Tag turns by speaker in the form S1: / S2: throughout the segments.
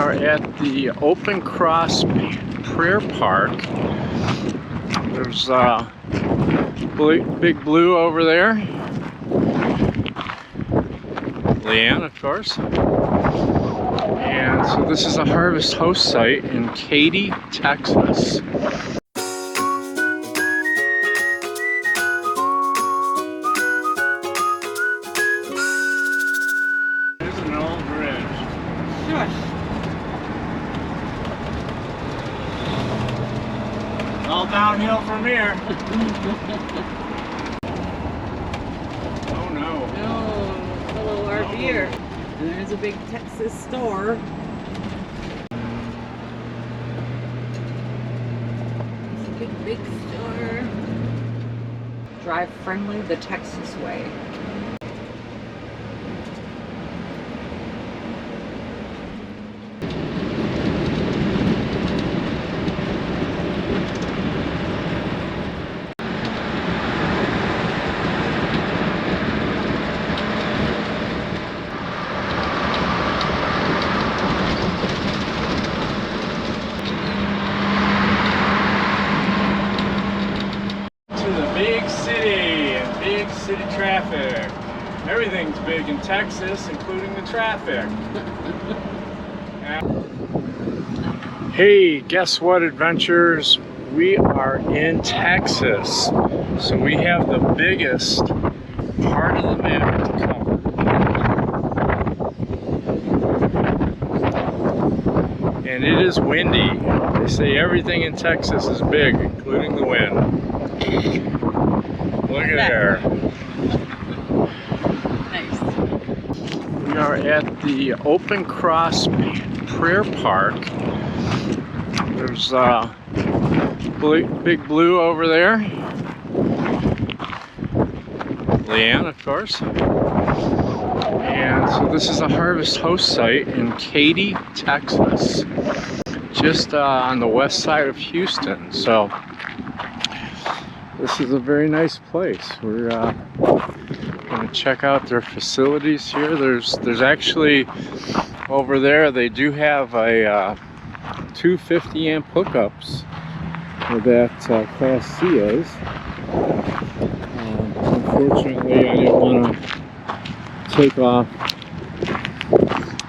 S1: are at the Open Cross Prayer Park. There's Big Blue over there. Leanne, of course. And so this is a harvest host site in Katy, Texas. There's an old bridge.
S2: Shush.
S1: All downhill from here. Oh no.
S2: No, hello RVer. And there's a big Texas store. It's a big store. Drive friendly the Texas way.
S1: Big city traffic. Everything's big in Texas, including the traffic. Hey, guess what, adventurers? We are in Texas. So we have the biggest part of the map to cover. And it is windy. They say everything in Texas is big, including the wind. Look at there.
S2: Nice.
S1: We are at the Open Cross Prayer Park. There's Big Blue over there. Leanne, of course. And so this is a harvest host site in Katy, Texas. Just on the west side of Houston. So this is a very nice place. We're going to check out their facilities here. There's actually over there they do have a 250 amp hookups that Class C is. Unfortunately, I didn't want to take off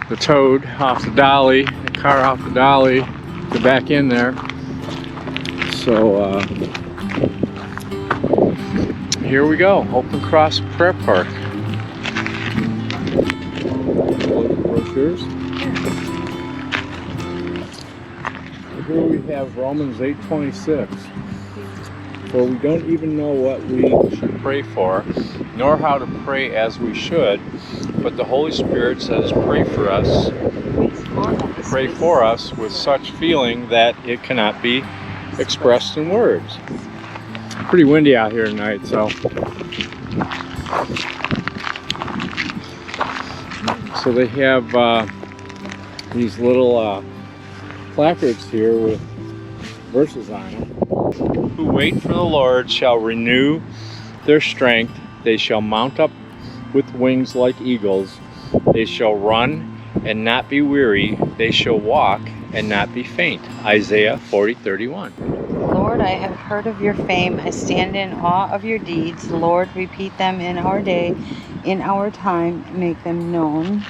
S1: the toad off the dolly, the car off the dolly, to back in there. So here we go, Open Cross Prayer Park. Brochures. Here we have Romans 8:26. For we don't even know what we should pray for, nor how to pray as we should, but the Holy Spirit says, pray for us with such feeling that it cannot be expressed in words. Pretty windy out here tonight, so they have these little placards here with verses on them. Who wait for the Lord shall renew their strength. They shall mount up with wings like eagles. They shall run and not be weary. They shall walk and not be faint. Isaiah 40:31.
S2: Lord, I have heard of your fame. I stand in awe of your deeds. Lord, repeat them in our day, in our time. Make them known.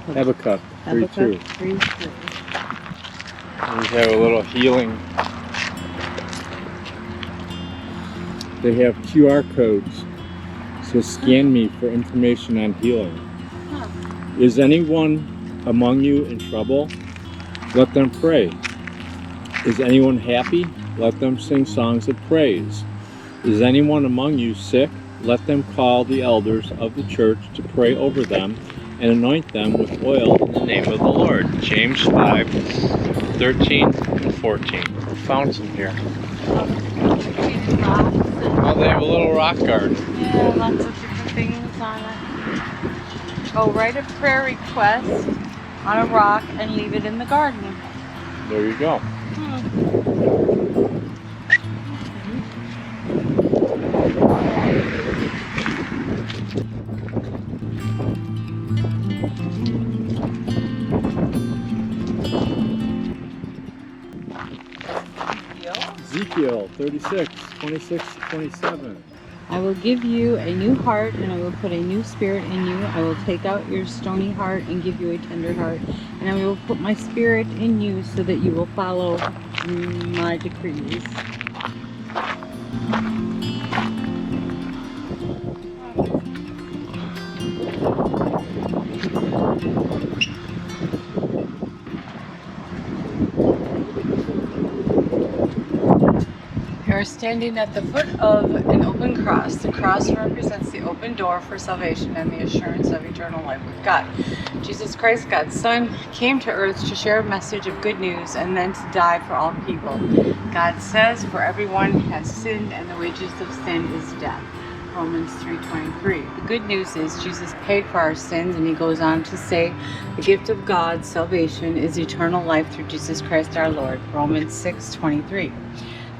S1: Habakkuk 3:2.
S2: 3:2.
S1: We have a little healing. They have QR codes. So scan me for information on healing. Is anyone among you in trouble? Let them pray. Is anyone happy? Let them sing songs of praise. Is anyone among you sick? Let them call the elders of the church to pray over them and anoint them with oil in the name of the Lord. James 5:13 and 14. Found some here. Oh, they have a little rock garden.
S2: Yeah, lots of different things on it. Oh, write a prayer request on a rock and leave it in the garden.
S1: There you go. Ezekiel 36, 26 to 27.
S2: I will give you a new heart, and I will put a new spirit in you. I will take out your stony heart and give you a tender heart. And I will put my spirit in you so that you will follow my decrees. We are standing at the foot of an open cross. The cross represents the open door for salvation and the assurance of eternal life with God. Jesus Christ, God's Son, came to earth to share a message of good news and then to die for all people. God says, for everyone has sinned and the wages of sin is death. Romans 3:23. The good news is Jesus paid for our sins, and he goes on to say, the gift of God, salvation, is eternal life through Jesus Christ our Lord. Romans 6:23.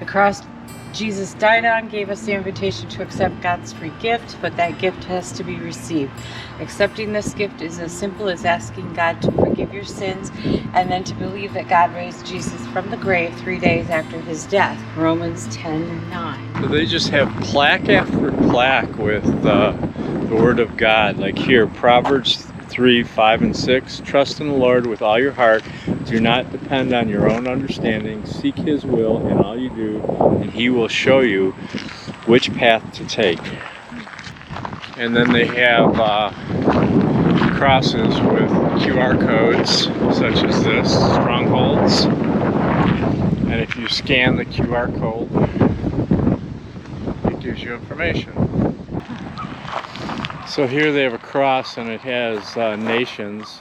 S2: The cross Jesus died on gave us the invitation to accept God's free gift, but that gift has to be received. Accepting this gift is as simple as asking God to forgive your sins and then to believe that God raised Jesus from the grave 3 days after his death. Romans 10:9.
S1: So they just have plaque after plaque with the Word of God. Like here, Proverbs 3, 5, and 6. Trust in the Lord with all your heart. Do not depend on your own understanding. Seek his will in all you do, and he will show you which path to take. And then they have crosses with QR codes, such as this, strongholds. And if you scan the QR code, it gives you information. So here they have a cross, and it has nations.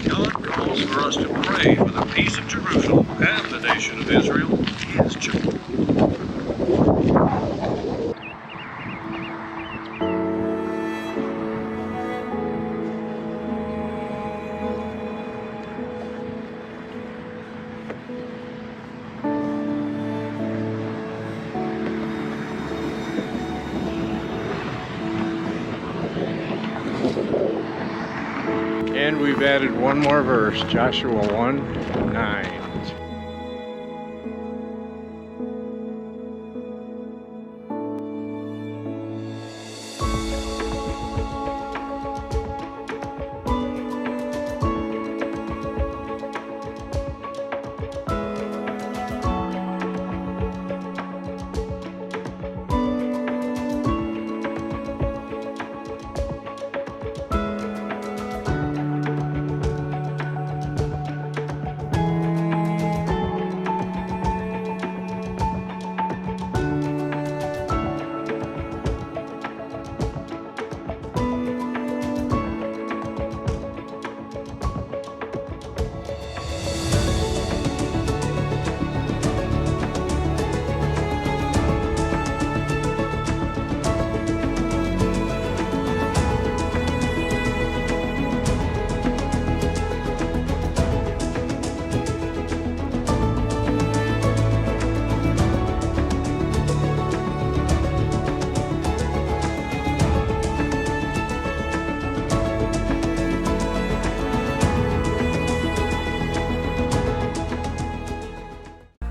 S3: God calls for us to pray for the peace of Jerusalem and the nation of Israel, his children.
S1: And we've added one more verse, Joshua 1:9.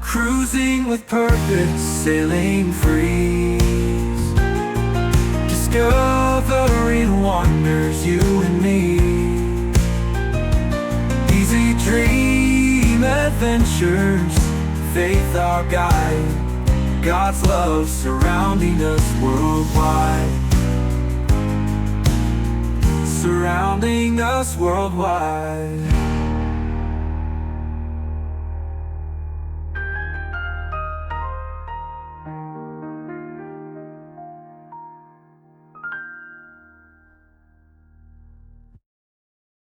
S4: Cruising with purpose, sailing free, discovering wonders, you and me. Easy dream adventures, faith our guide, God's love surrounding us worldwide. Surrounding us worldwide.